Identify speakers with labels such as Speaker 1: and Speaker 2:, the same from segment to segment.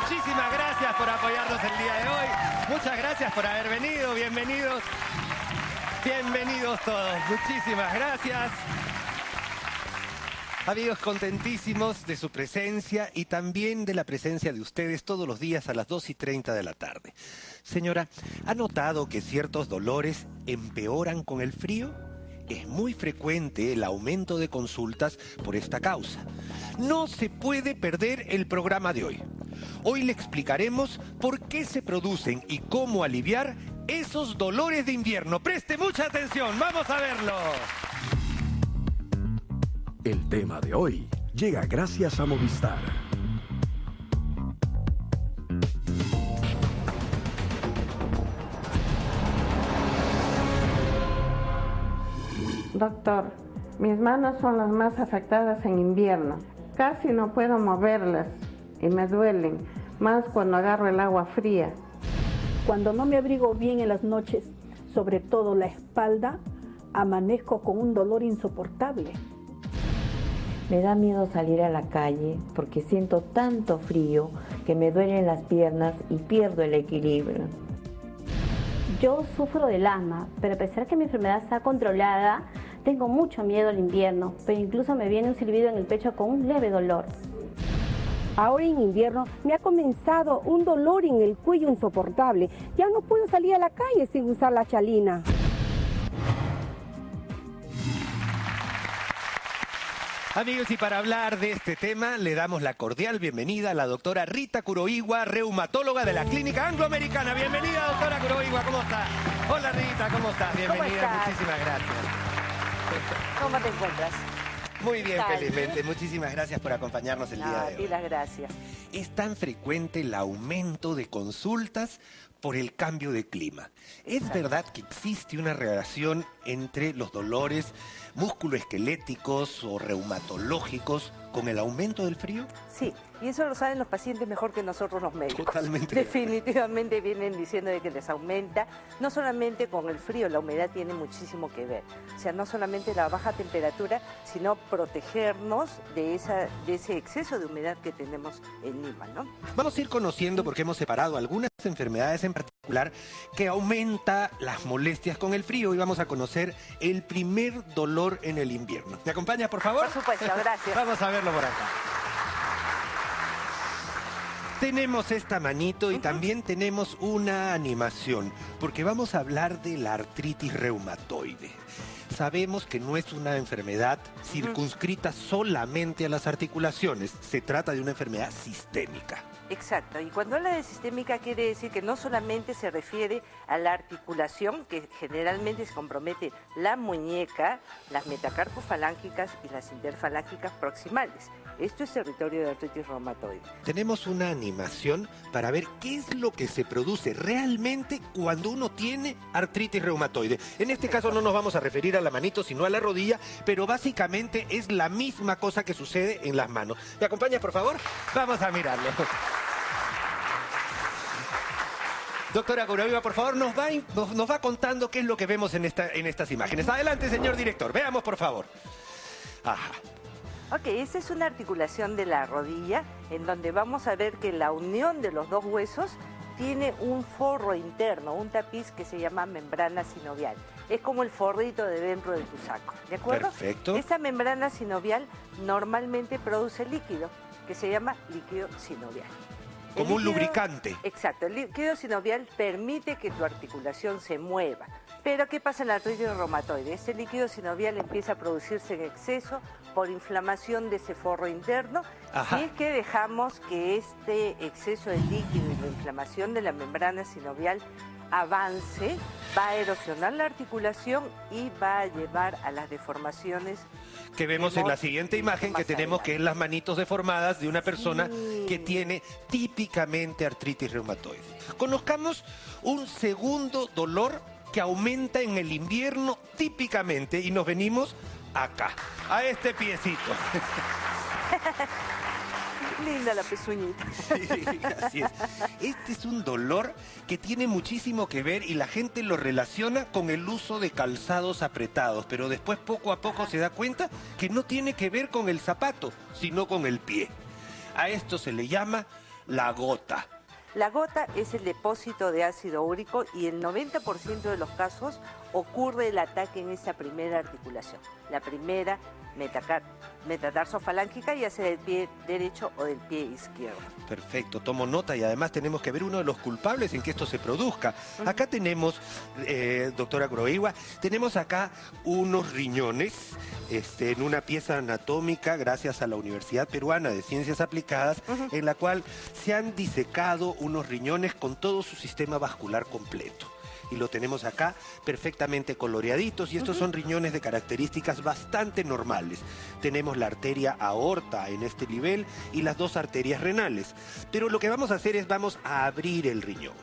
Speaker 1: Muchísimas gracias por apoyarnos el día de hoy. Muchas gracias por haber venido. Bienvenidos. Bienvenidos todos. Muchísimas gracias. Amigos, contentísimos de su presencia y también de la presencia de ustedes todos los días a las 2:30 de la tarde. Señora, ¿ha notado que ciertos dolores empeoran con el frío? Es muy frecuente el aumento de consultas por esta causa. No se puede perder el programa de hoy. Hoy le explicaremos por qué se producen y cómo aliviar esos dolores de invierno. Preste mucha atención, vamos a verlo.
Speaker 2: El tema de hoy llega gracias a Movistar.
Speaker 3: Doctor, mis manos son las más afectadas en invierno. Casi no puedo moverlas y me duelen, más cuando agarro el agua fría.
Speaker 4: Cuando no me abrigo bien en las noches, sobre todo la espalda, amanezco con un dolor insoportable.
Speaker 5: Me da miedo salir a la calle porque siento tanto frío que me duelen las piernas y pierdo el equilibrio.
Speaker 6: Yo sufro del asma, pero a pesar que mi enfermedad está controlada, tengo mucho miedo al invierno, pero incluso me viene un silbido en el pecho con un leve dolor.
Speaker 7: Ahora en invierno me ha comenzado un dolor en el cuello insoportable. Ya no puedo salir a la calle sin usar la chalina.
Speaker 1: Amigos, y para hablar de este tema, le damos la cordial bienvenida a la doctora Rita Kuroiwa, reumatóloga de la Clínica Angloamericana. Bienvenida, doctora Kuroiwa, ¿cómo está? Hola, Rita, ¿cómo estás? Bienvenida,
Speaker 8: ¿Cómo estás?
Speaker 1: Muchísimas gracias.
Speaker 8: ¿Cómo te encuentras?
Speaker 1: Muy bien,
Speaker 8: ¿Qué tal?
Speaker 1: felizmente. Muchísimas gracias por acompañarnos el día de
Speaker 8: A
Speaker 1: hoy.
Speaker 8: ti las gracias.
Speaker 1: Es tan frecuente el aumento de consultas por el cambio de clima. ¿Es verdad que existe una relación entre los dolores musculoesqueléticos o reumatológicos con el aumento del frío?
Speaker 8: Sí, y eso lo saben los pacientes mejor que nosotros los médicos.
Speaker 1: Totalmente.
Speaker 8: Definitivamente vienen diciendo de que les aumenta, no solamente con el frío, la humedad tiene muchísimo que ver. O sea, no solamente la baja temperatura, sino protegernos de ese exceso de humedad que tenemos en Lima, ¿no?
Speaker 1: Vamos a ir conociendo, porque hemos separado algunas enfermedades en particular que aumenta las molestias con el frío, y vamos a conocer el primer dolor en el invierno. ¿Me acompaña, por favor?
Speaker 8: Por supuesto, gracias.
Speaker 1: Vamos a verlo por acá. Tenemos esta manito y también tenemos una animación, porque vamos a hablar de la artritis reumatoide. Sabemos que no es una enfermedad circunscrita solamente a las articulaciones, se trata de una enfermedad sistémica.
Speaker 8: Exacto, y cuando habla de sistémica quiere decir que no solamente se refiere a la articulación, que generalmente se compromete la muñeca, las metacarpofalángicas y las interfalángicas proximales. Esto es territorio de artritis reumatoide.
Speaker 1: Tenemos una animación para ver qué es lo que se produce realmente cuando uno tiene artritis reumatoide. En este caso no nos vamos a referir a la manito, sino a la rodilla, pero básicamente es la misma cosa que sucede en las manos. ¿Me acompañas, por favor? Vamos a mirarlo. Doctora Kuroiwa, por favor, nos va contando qué es lo que vemos en estas imágenes. Adelante, señor director. Veamos, por favor. Ajá.
Speaker 8: Ok, esta es una articulación de la rodilla en donde vamos a ver que la unión de los dos huesos tiene un forro interno, un tapiz que se llama membrana sinovial. Es como el forrito de dentro de tu saco, ¿de acuerdo?
Speaker 1: Perfecto.
Speaker 8: Esta membrana sinovial normalmente produce líquido que se llama líquido sinovial.
Speaker 1: Como un lubricante.
Speaker 8: Exacto, el líquido sinovial permite que tu articulación se mueva. Pero ¿qué pasa en la artritis reumatoide? Este líquido sinovial empieza a producirse en exceso por inflamación de ese forro interno.
Speaker 1: Ajá.
Speaker 8: Si es que dejamos que este exceso de líquido y la inflamación de la membrana sinovial avance, va a erosionar la articulación y va a llevar a las deformaciones
Speaker 1: Que vemos en la siguiente imagen, que tenemos que es las manitos deformadas de una persona que tiene típicamente artritis reumatoide. Conozcamos un segundo dolor que aumenta en el invierno típicamente, y nos venimos acá, a este piecito.
Speaker 8: Linda la pezuñita.
Speaker 1: Sí, así es. Este es un dolor que tiene muchísimo que ver y la gente lo relaciona con el uso de calzados apretados, pero después poco a poco se da cuenta que no tiene que ver con el zapato, sino con el pie. A esto se le llama la gota?
Speaker 8: La gota es el depósito de ácido úrico y el 90% de los casos ocurre el ataque en esa primera articulación. La primera metatarsofalángica, ya sea del pie derecho o del pie izquierdo.
Speaker 1: Perfecto, tomo nota y además tenemos que ver uno de los culpables en que esto se produzca. Acá tenemos, doctora Groigua, tenemos acá unos riñones en una pieza anatómica gracias a la Universidad Peruana de Ciencias Aplicadas, en la cual se han disecado unos riñones con todo su sistema vascular completo. Y lo tenemos acá perfectamente coloreaditos y estos son riñones de características bastante normales. Tenemos la arteria aorta en este nivel y las dos arterias renales. Pero lo que vamos a hacer es vamos a abrir el riñón.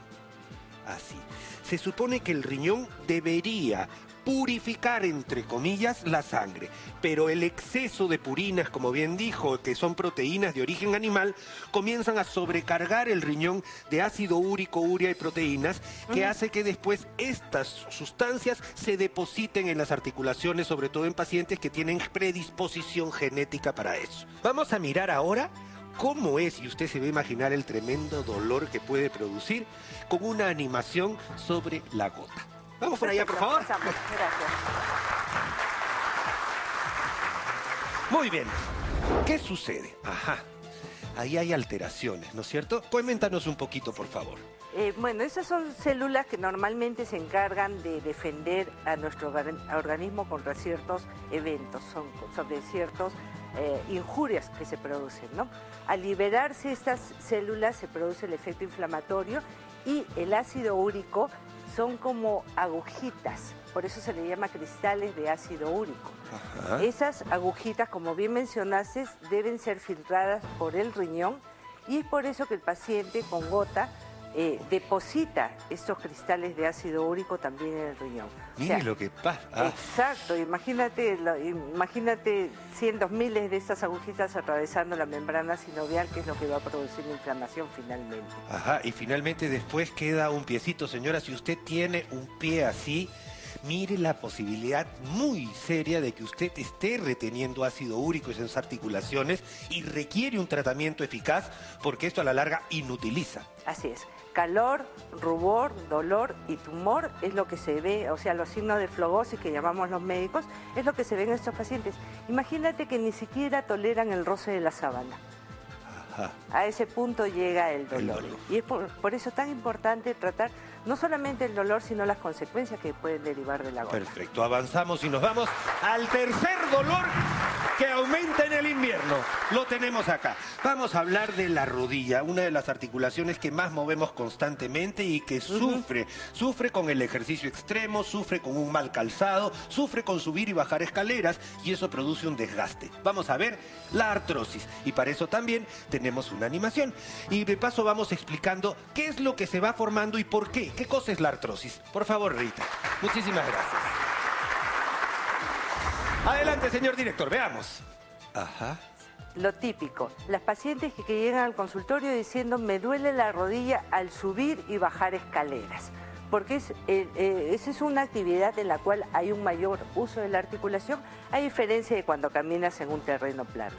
Speaker 1: Así. Se supone que el riñón debería purificar, entre comillas, la sangre. Pero el exceso de purinas, como bien dijo, que son proteínas de origen animal, comienzan a sobrecargar el riñón de ácido úrico, urea y proteínas, que hace que después estas sustancias se depositen en las articulaciones, sobre todo en pacientes que tienen predisposición genética para eso. Vamos a mirar ahora cómo es, y usted se va a imaginar el tremendo dolor que puede producir con una animación sobre la gota. Vamos por allá, por favor.
Speaker 8: Pasamos. Gracias.
Speaker 1: Muy bien. ¿Qué sucede? Ajá. Ahí hay alteraciones, ¿no es cierto? Coméntanos un poquito, por favor.
Speaker 8: Bueno, esas son células que normalmente se encargan de defender a nuestro organismo contra ciertos eventos, sobre ciertas injurias que se producen, ¿no? Al liberarse estas células se produce el efecto inflamatorio y el ácido úrico son como agujitas, por eso se le llama cristales de ácido úrico. Ajá. Esas agujitas, como bien mencionaste, deben ser filtradas por el riñón y es por eso que el paciente con gota deposita estos cristales de ácido úrico también en el riñón.
Speaker 1: Mire lo que pasa.
Speaker 8: Exacto, imagínate cientos, miles de estas agujitas atravesando la membrana sinovial, que es lo que va a producir la inflamación finalmente.
Speaker 1: Ajá, y finalmente después queda un piecito, señora. Si usted tiene un pie así, mire la posibilidad muy seria de que usted esté reteniendo ácido úrico en sus articulaciones y requiere un tratamiento eficaz porque esto a la larga inutiliza.
Speaker 8: Así es. Calor, rubor, dolor y tumor es lo que se ve, o sea, los signos de flogosis que llamamos los médicos, es lo que se ve en estos pacientes. Imagínate que ni siquiera toleran el roce de la sábana. Ajá. A ese punto llega el dolor. Y es por eso tan importante tratar no solamente el dolor, sino las consecuencias que pueden derivar de la gota.
Speaker 1: Perfecto, avanzamos y nos vamos al tercer dolor que aumenta en el invierno. Lo tenemos acá. Vamos a hablar de la rodilla, una de las articulaciones que más movemos constantemente y que sufre con el ejercicio extremo, sufre con un mal calzado, sufre con subir y bajar escaleras y eso produce un desgaste. Vamos a ver la artrosis y para eso también tenemos una animación. Y de paso vamos explicando qué es lo que se va formando y por qué. ¿Qué cosa es la artrosis? Por favor, Rita. Muchísimas gracias. Adelante, señor director, veamos. Ajá.
Speaker 8: Lo típico, las pacientes que llegan al consultorio diciendo me duele la rodilla al subir y bajar escaleras, porque esa es una actividad en la cual hay un mayor uso de la articulación, a diferencia de cuando caminas en un terreno plano.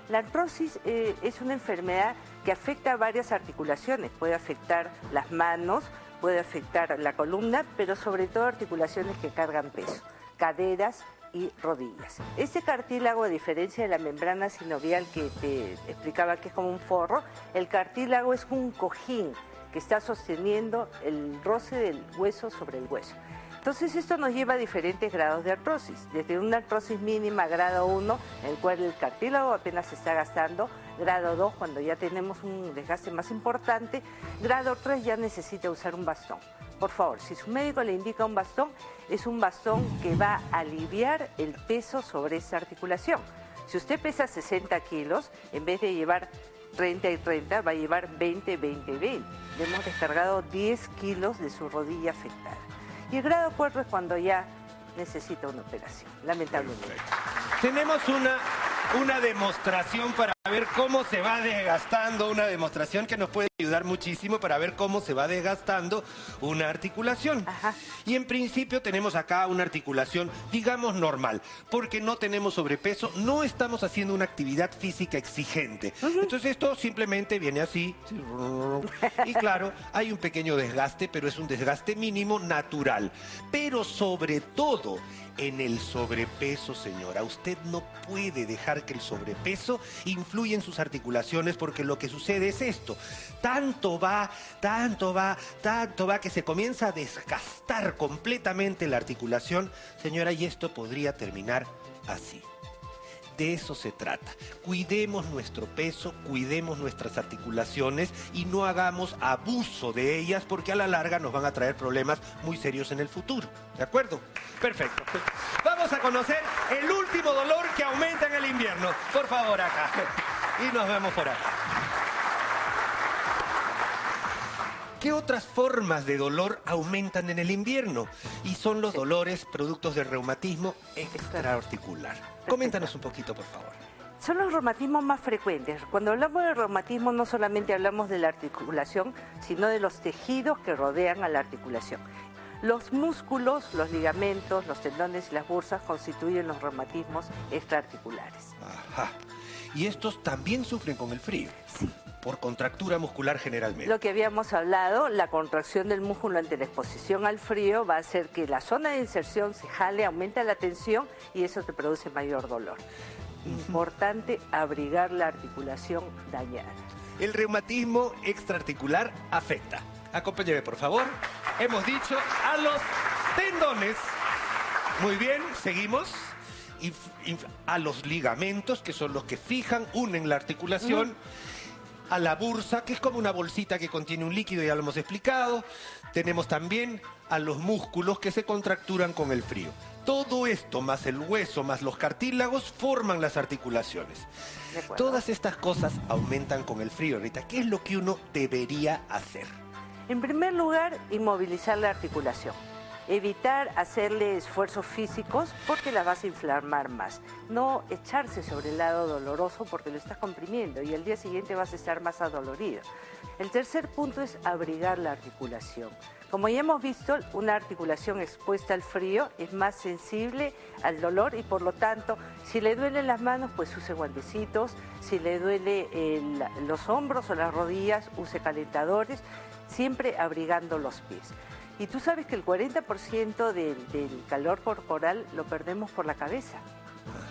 Speaker 8: La artrosis es una enfermedad que afecta a varias articulaciones, puede afectar las manos, puede afectar la columna, pero sobre todo articulaciones que cargan peso, caderas y rodillas. Este cartílago, a diferencia de la membrana sinovial que te explicaba que es como un forro, el cartílago es un cojín que está sosteniendo el roce del hueso sobre el hueso. Entonces esto nos lleva a diferentes grados de artrosis, desde una artrosis mínima, grado 1, en el cual el cartílago apenas se está gastando, grado 2, cuando ya tenemos un desgaste más importante, grado 3 ya necesita usar un bastón. Por favor, si su médico le indica un bastón, es un bastón que va a aliviar el peso sobre esa articulación. Si usted pesa 60 kilos, en vez de llevar 30 y 30, va a llevar 20, 20, 20. Le hemos descargado 10 kilos de su rodilla afectada. Y el grado 4 es cuando ya necesita una operación, lamentablemente.
Speaker 1: Perfecto. Tenemos una demostración para A ver cómo se va desgastando una demostración que nos puede ayudar muchísimo para ver cómo se va desgastando una articulación.
Speaker 8: Ajá.
Speaker 1: Y en principio tenemos acá una articulación, digamos, normal, porque no tenemos sobrepeso, no estamos haciendo una actividad física exigente. Entonces esto simplemente viene así. Y claro, hay un pequeño desgaste, pero es un desgaste mínimo natural. Pero sobre todo, en el sobrepeso, señora, usted no puede dejar que el sobrepeso influya en sus articulaciones, porque lo que sucede es esto. Tanto va que se comienza a desgastar completamente la articulación, señora, y esto podría terminar así. De eso se trata. Cuidemos nuestro peso, cuidemos nuestras articulaciones y no hagamos abuso de ellas, porque a la larga nos van a traer problemas muy serios en el futuro. ¿De acuerdo? Perfecto. Vamos a conocer el último dolor que aumenta en el invierno. Por favor, acá. Y nos vemos por acá. ¿Qué otras formas de dolor aumentan en el invierno? Y son los dolores productos del reumatismo extraarticular. Coméntanos un poquito, por favor.
Speaker 8: Son los reumatismos más frecuentes. Cuando hablamos de reumatismo no solamente hablamos de la articulación, sino de los tejidos que rodean a la articulación. Los músculos, los ligamentos, los tendones y las bursas constituyen los reumatismos extraarticulares.
Speaker 1: Ajá. Y estos también sufren con el frío.
Speaker 8: Sí.
Speaker 1: Por contractura muscular generalmente.
Speaker 8: Lo que habíamos hablado, la contracción del músculo ante la exposición al frío va a hacer que la zona de inserción se jale, aumenta la tensión y eso te produce mayor dolor. Importante abrigar la articulación dañada.
Speaker 1: El reumatismo extraarticular afecta. Acompáñeme, por favor. Hemos dicho a los tendones. Muy bien, seguimos. Y a los ligamentos, que son los que fijan, unen la articulación. A la bursa, que es como una bolsita que contiene un líquido, ya lo hemos explicado. Tenemos también a los músculos que se contracturan con el frío. Todo esto, más el hueso, más los cartílagos, forman las articulaciones. Todas estas cosas aumentan con el frío, Rita. ¿Qué es lo que uno debería hacer?
Speaker 8: En primer lugar, inmovilizar la articulación. Evitar hacerle esfuerzos físicos porque la vas a inflamar más. No echarse sobre el lado doloroso porque lo estás comprimiendo y al día siguiente vas a estar más adolorido. El tercer punto es abrigar la articulación. Como ya hemos visto, una articulación expuesta al frío es más sensible al dolor y por lo tanto, si le duelen las manos, pues use guantecitos. Si le duele los hombros o las rodillas, use calentadores, siempre abrigando los pies. Y tú sabes que el 40% del calor corporal lo perdemos por la cabeza.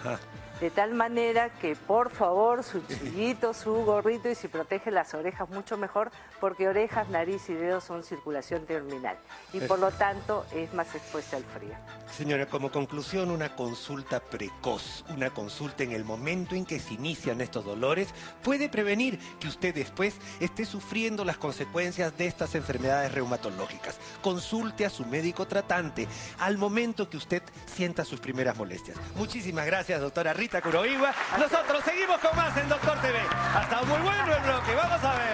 Speaker 1: Ajá.
Speaker 8: De tal manera que, por favor, su chillito, su gorrito y si protege las orejas mucho mejor, porque orejas, nariz y dedos son circulación terminal y por lo tanto es más expuesta al frío.
Speaker 1: Señora, como conclusión, una consulta precoz, una consulta en el momento en que se inician estos dolores, puede prevenir que usted después esté sufriendo las consecuencias de estas enfermedades reumatológicas. Consulte a su médico tratante al momento que usted sienta sus primeras molestias. Muchísimas gracias, doctora Rita Kuroiwa. Nosotros seguimos con más en Doctor TV. Hasta muy bueno el bloque. Vamos a ver.